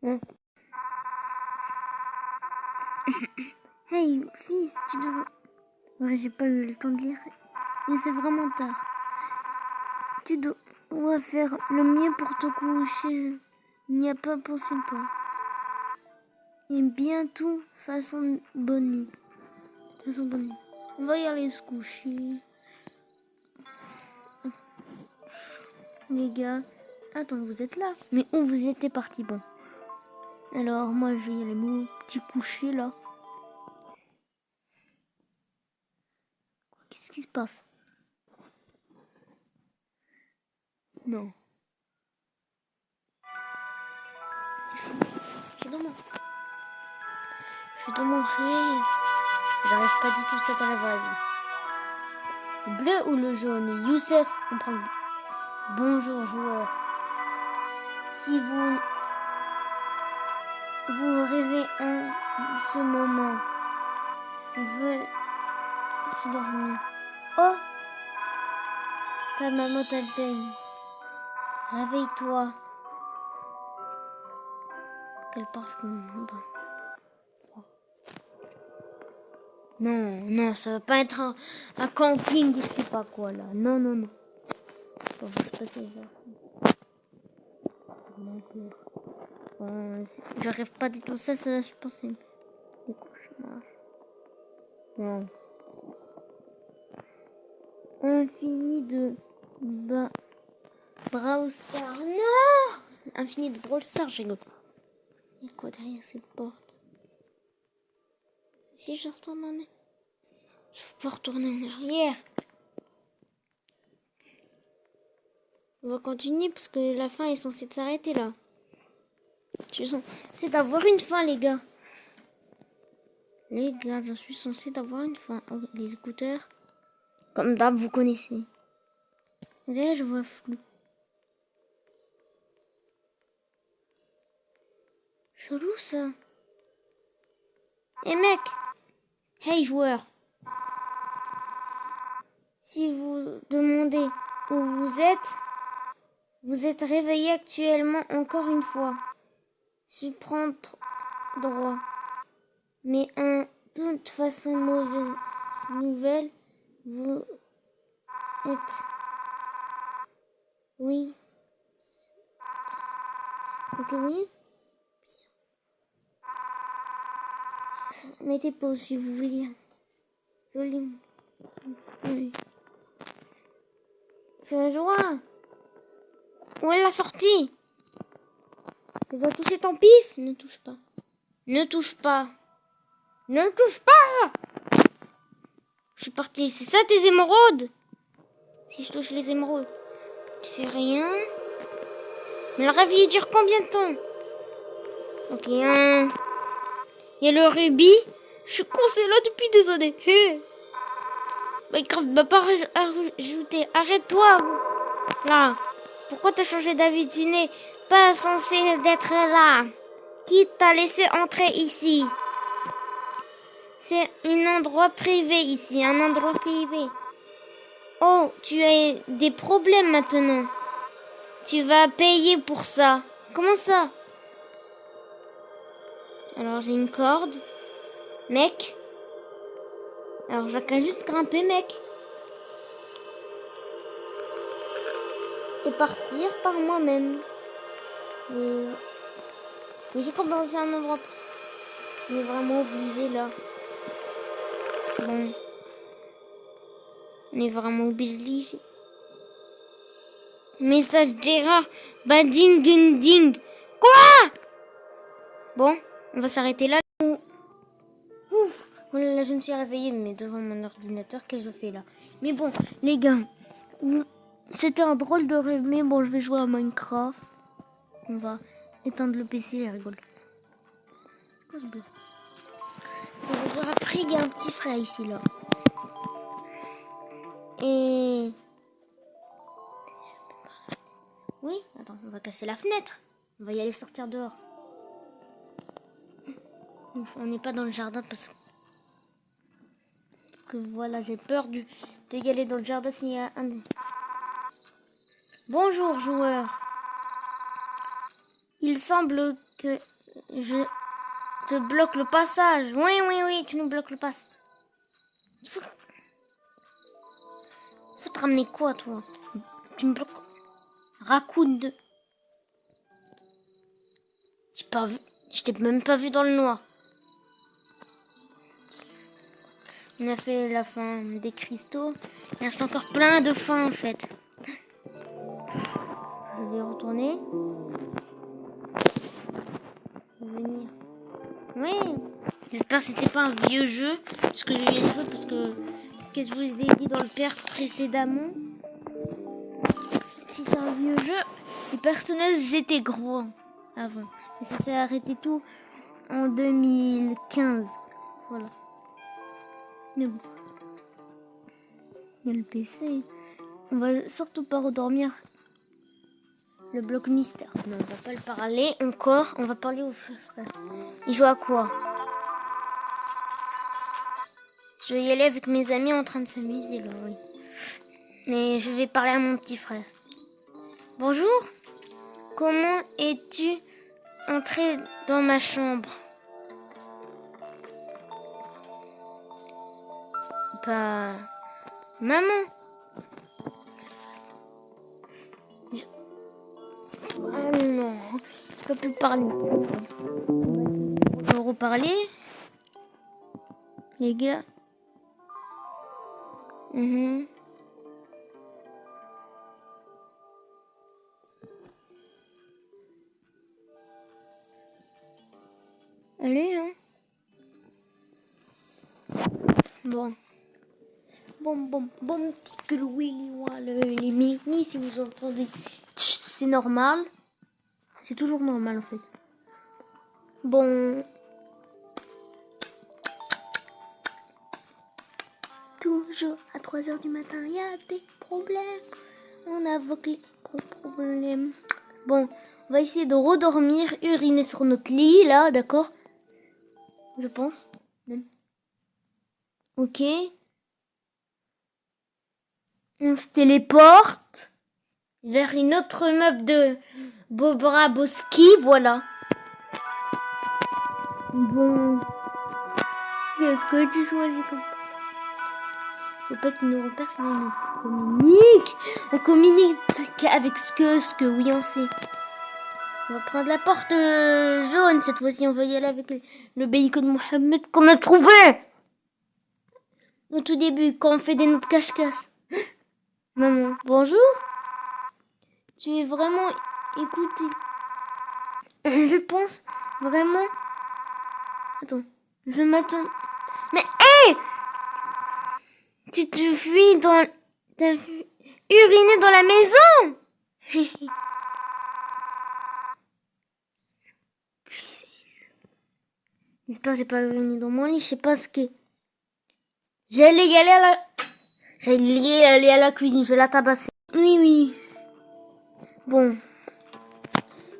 Hein? Hey, fils, tu devrais... Ouais, j'ai pas eu le temps de lire. Il fait vraiment tard. Tu dois faire le mieux pour te coucher. N'y a pas pensé pas. Et bientôt, façon bonne nuit. Façon bonne nuit. On va y aller se coucher. Les gars, attends, vous êtes là? Mais où vous étiez partis? Bon. Alors, moi, je vais y aller mon petit coucher, là. Qu'est-ce qui se passe? Non. Je suis dans mon... Je suis dans mon rêve. J'arrive pas du tout ça dans la vraie vie. Le bleu ou le jaune? Youssef, on prend le... Bonjour, joueur. Si vous rêvez en ce moment, veut se dormir. Oh, ta maman t'appelle. Réveille-toi. Quelle parfum. Non, ça va pas être un camping ou je sais pas quoi là. Non. Ça va se passer là. J'arrive pas du tout ça, je pense des cauchemars. Non. Infini de Brawl Stars. Non! Infini de Brawl Stars, j'ai rigole. Il y a quoi derrière cette porte? Si je retourne en arrière. Je peux pas retourner en arrière. On va continuer parce que la fin est censée s'arrêter là. C'est d'avoir une fin, les gars. Les gars, je suis censée d'avoir une fin. Oh, les écouteurs. Comme d'hab, vous connaissez. Là, je vois flou. Chelou ça. Eh mec. Hey joueur. Si vous demandez où vous êtes réveillé actuellement encore une fois. Je prends droit. Mais en toute façon, mauvaise nouvelle, vous êtes... Oui. Ok, oui. Mettez pause si vous voulez. Joli. Oui. Fais joie. Où est la sortie? Je dois toucher ton pif. Ne touche pas. Ne touche pas. Ne touche pas. Je suis parti. C'est ça tes émeraudes? Si je touche les émeraudes, tu fais rien. Mais le rêve, il dure combien de temps? Ok, il y a le rubis. Je suis coincé là depuis des années. Hey. Minecraft m'a pas rajouté. Arrête-toi. Là. Pourquoi t'as changé d'avis? Tu n'es pas censé d'être là. Qui t'a laissé entrer ici? C'est un endroit privé ici. Un endroit privé. Oh, tu as des problèmes maintenant. Tu vas payer pour ça. Comment ça? Alors j'ai une corde. Mec. Alors j'ai qu'à juste grimper, mec. Et partir par moi-même. Mais j'ai commencé un endroit. On est vraiment obligé là. Bon. On est vraiment obligé. Message d'erreur. Bading Gunding. Quoi? Bon, on va s'arrêter là. Ouf. Oh là là, je me suis réveillée, mais devant mon ordinateur, qu'est-ce que je fais là? Mais bon, les gars. C'était un drôle de rêve, mais bon, je vais jouer à Minecraft. On va éteindre le PC, elle rigole. On vous aura appris, il y a un petit frère ici, là. Et... Oui, attends, on va casser la fenêtre. On va y aller sortir dehors. On n'est pas dans le jardin parce que voilà, j'ai peur de y aller dans le jardin s'il y a un... Bonjour, joueur. Il semble que je te bloque le passage. Oui, tu nous bloques le passage. Faut te ramener quoi, toi? Tu me bloques. Raccoon de... J'ai pas vu. Je t'ai même pas vu dans le noir. On a fait la fin des cristaux. Il reste encore plein de fins en fait. Je vais retourner. Venir. Oui. J'espère que c'était pas un vieux jeu. Ce que je viens de jouer parce que... Qu'est-ce que je vous ai dit dans le père précédemment? Si c'est un vieux jeu, les personnages étaient gros avant. Et ça s'est arrêté tout en 2015. Voilà. Mais bon. Il y a le PC. On va surtout pas redormir. Le bloc mystère. Non, on va pas le parler encore. On va parler au frère. Il joue à quoi? Je vais y aller avec mes amis en train de s'amuser là, oui. Mais je vais parler à mon petit frère. Bonjour. Comment es-tu entré dans ma chambre? Bah... Maman. Ah non, je peux plus parler. On va reparler. Les gars. Allez, hein. Bon, petit Willy les mini, si vous entendez, c'est normal. C'est toujours normal en fait. Bon. Toujours à 3h du matin, il y a des problèmes. On invoque les problèmes. Bon, on va essayer de redormir, uriner sur notre lit, là, d'accord? Je pense. Même. Ok. On se téléporte vers une autre map de Bobra Boski, voilà. Bon. Qu'est-ce que tu choisis comme... Faut pas qu'ils nous repèrent, sinon on communique avec ce que oui, on sait. On va prendre la porte jaune cette fois-ci. On va y aller avec le bacon de Mohamed qu'on a trouvé au tout début quand on fait des notes cache-cache. Maman, bonjour. Tu es vraiment écouté. Je pense vraiment. Attends, je m'attends. Mais hé, tu te fuis dans. T'as uriné dans la maison. J'espère que j'ai pas uriné dans mon lit. Je sais pas ce qu'est. J'allais y aller à la cuisine. Je vais la tabasser. Oui. Bon.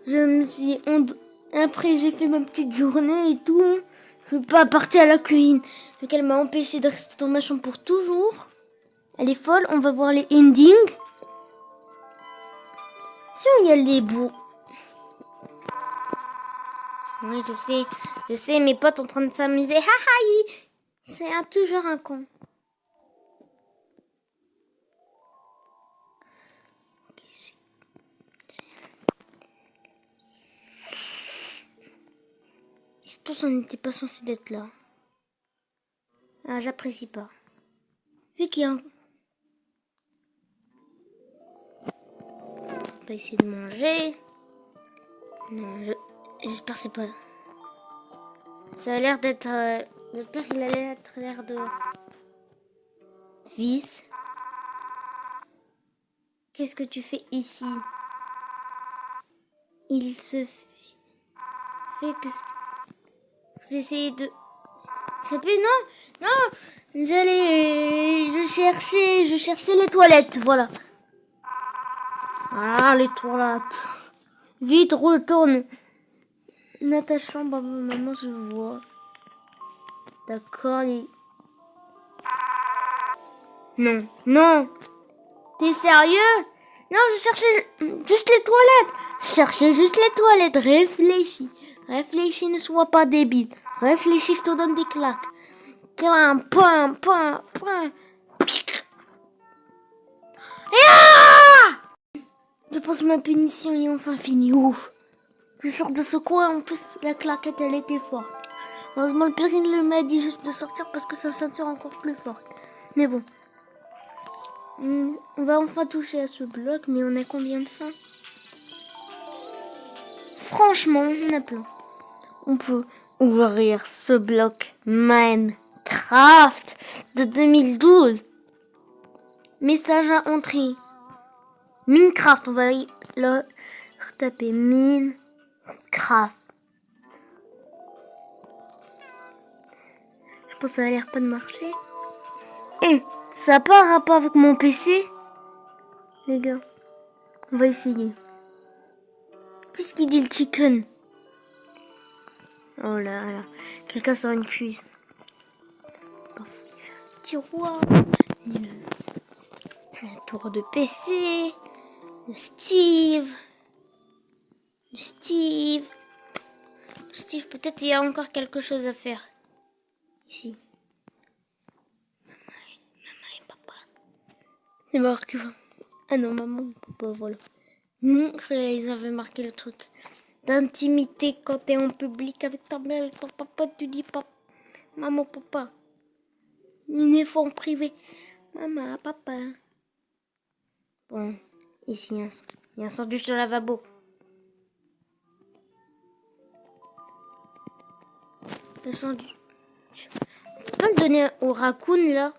Je me suis... Après, j'ai fait ma petite journée et tout. Je ne peux pas partir à la cuisine. Donc, elle m'a empêché de rester dans ma chambre pour toujours. Elle est folle. On va voir les endings. Si on y allait, beau. Oui, je sais, mes potes en train de s'amuser. C'est toujours un con. Je pense qu'on n'était pas censé d'être là. Ah, j'apprécie pas. Vu qu'il y a un... On va essayer de manger. Non, j'espère que c'est pas... Ça a l'air d'être... Le père, il a l'air de... Fils. Qu'est-ce que tu fais ici? Il se fait que... Vous essayez de... Ça peut... Non. Je cherchais les toilettes, voilà. Ah, les toilettes. Vite, retourne. Dans ta chambre, maman, je vois. D'accord, Non. T'es sérieux? Non, je cherchais juste les toilettes. Réfléchis. Réfléchis, ne sois pas débile. Réfléchis, je te donne des claques. Clam, pam, pam, pam. Je pense ma punition est enfin finie. Ouf. Je sors de ce coin, en plus la claquette elle était forte. Heureusement le péril m'a dit juste de sortir parce que sa ceinture est encore plus forte. Mais bon. On va enfin toucher à ce bloc, mais on a combien de fins? Franchement, on a plein. On peut ouvrir ce bloc Minecraft de 2012. Message à entrée. Minecraft, on va le retaper. Minecraft. Je pense que ça a l'air pas de marcher. Et ça n'a pas un rapport avec mon PC? Les gars, on va essayer. Qu'est-ce qu'il dit le chicken? Oh là là, quelqu'un sort une cuisse. Bon, il va faire un tiroir. Un tour de PC. De Steve. Steve, peut-être il y a encore quelque chose à faire. Ici. Maman et papa. C'est marqué. Ah non, maman et papa, voilà. Ils avaient marqué le truc d'intimité quand t'es en public avec ta mère et ton papa, tu dis pas maman, papa. Une fois en privé. Maman, papa. Bon, ici, il y a un sandwich au lavabo. Le sandwich. On peut le donner au raccoon, là?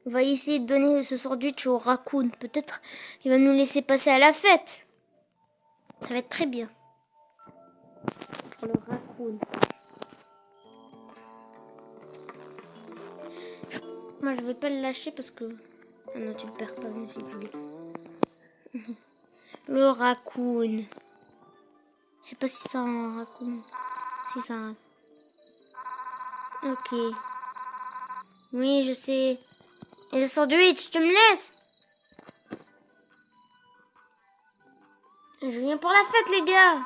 On va essayer de donner ce sandwich au raccoon. Peut-être il va nous laisser passer à la fête. Ça va être très bien. Pour le raccoon. Moi, je vais pas le lâcher parce que... Ah non, tu le perds pas, mais si tu veux. Le raccoon. Je sais pas si c'est un raccoon. Si c'est un... Ok. Oui, je sais. Et le sandwich, tu me laisses? Je viens pour la fête, les gars.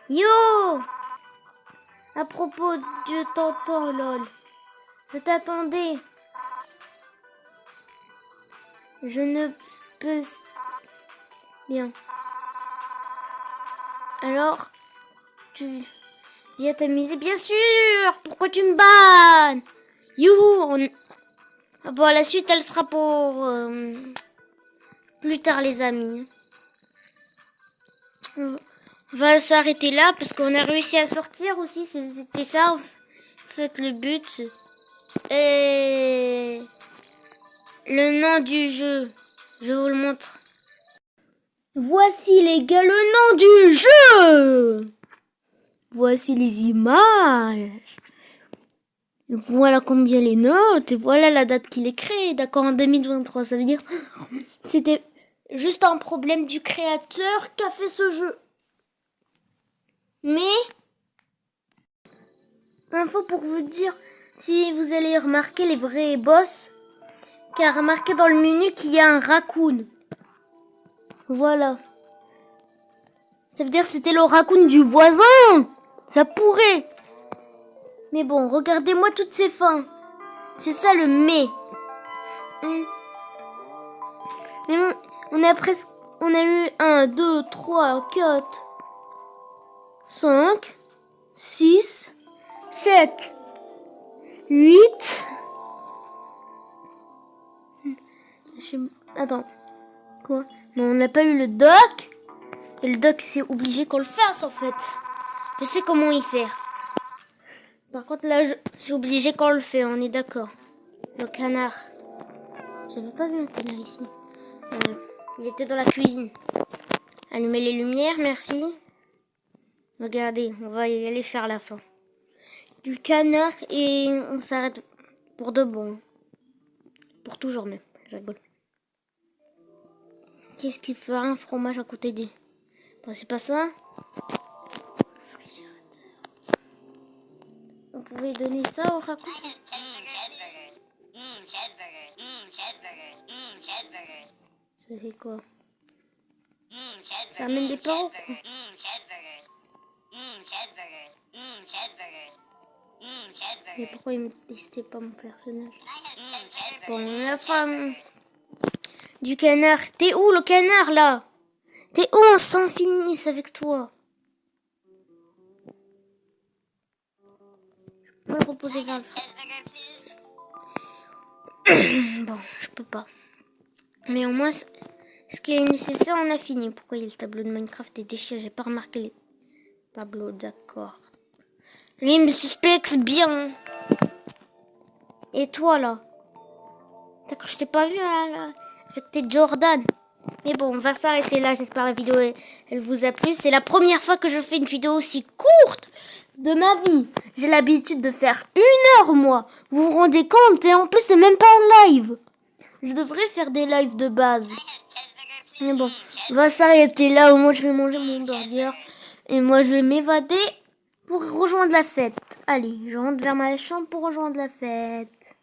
Yo! À propos, je t'entends, lol. Je t'attendais. Je ne peux... Bien. Alors, tu viens t'amuser? Bien sûr! Pourquoi tu me bannes? Youhou! Bon, la suite, elle sera pour... plus tard, les amis. On va s'arrêter là parce qu'on a réussi à sortir aussi. C'était ça, en fait, le but. Et le nom du jeu, je vous le montre. Voici les gars le nom du jeu. Voici les images. Voilà combien les notes. Et voilà la date qu'il est créé. D'accord, en 2023. Ça veut dire c'était juste un problème du créateur qui a fait ce jeu. Mais info pour vous dire, si vous allez remarquer les vrais boss, car remarquez dans le menu qu'il y a un raccoon. Voilà. Ça veut dire que c'était le raccoon du voisin. Ça pourrait. Mais bon, regardez-moi toutes ces fins. C'est ça le mais. On a presque... On a eu 1, 2, 3, 4, 5, 6, 7, 8... Attends. Quoi? Non, on n'a pas eu le doc. Et le doc, c'est obligé qu'on le fasse, en fait. Je sais comment y faire. Par contre, là, c'est obligé qu'on le fait, on est d'accord. Le canard. J'avais pas vu un canard ici. Il était dans la cuisine. Allumez les lumières, merci. Regardez, on va y aller faire la fin. Du canard et on s'arrête pour de bon. Pour toujours même, je rigole. Qu'est-ce qu'il fera un fromage à côté des... Bon, c'est pas ça. On pouvait donner ça au raccoon. Ça Ça fait quoi? Ça amène des paroles, quoi. Mais pourquoi il me testait pas mon personnage? Bon, la femme du canard. T'es où le canard là? T'es où? On s'en finisse avec toi. Je peux le reposer vers le fond. Bon, je peux pas. Mais au moins, ce qui est nécessaire, on a fini. Pourquoi il y a le tableau de Minecraft est déchiré? J'ai pas remarqué les tableaux, d'accord. Lui, il me suspecte bien. Et toi, là? D'accord, je t'ai pas vu là, avec tes Jordan. Mais bon, on va s'arrêter là. J'espère la vidéo, elle vous a plu. C'est la première fois que je fais une vidéo aussi courte de ma vie. J'ai l'habitude de faire 1 heure, moi. Vous vous rendez compte? Et en plus, c'est même pas en live. Je devrais faire des lives de base. Mais bon, on va s'arrêter là. Au moins, je vais manger mon burger. Et moi, je vais m'évader pour rejoindre la fête. Allez, je rentre vers ma chambre pour rejoindre la fête.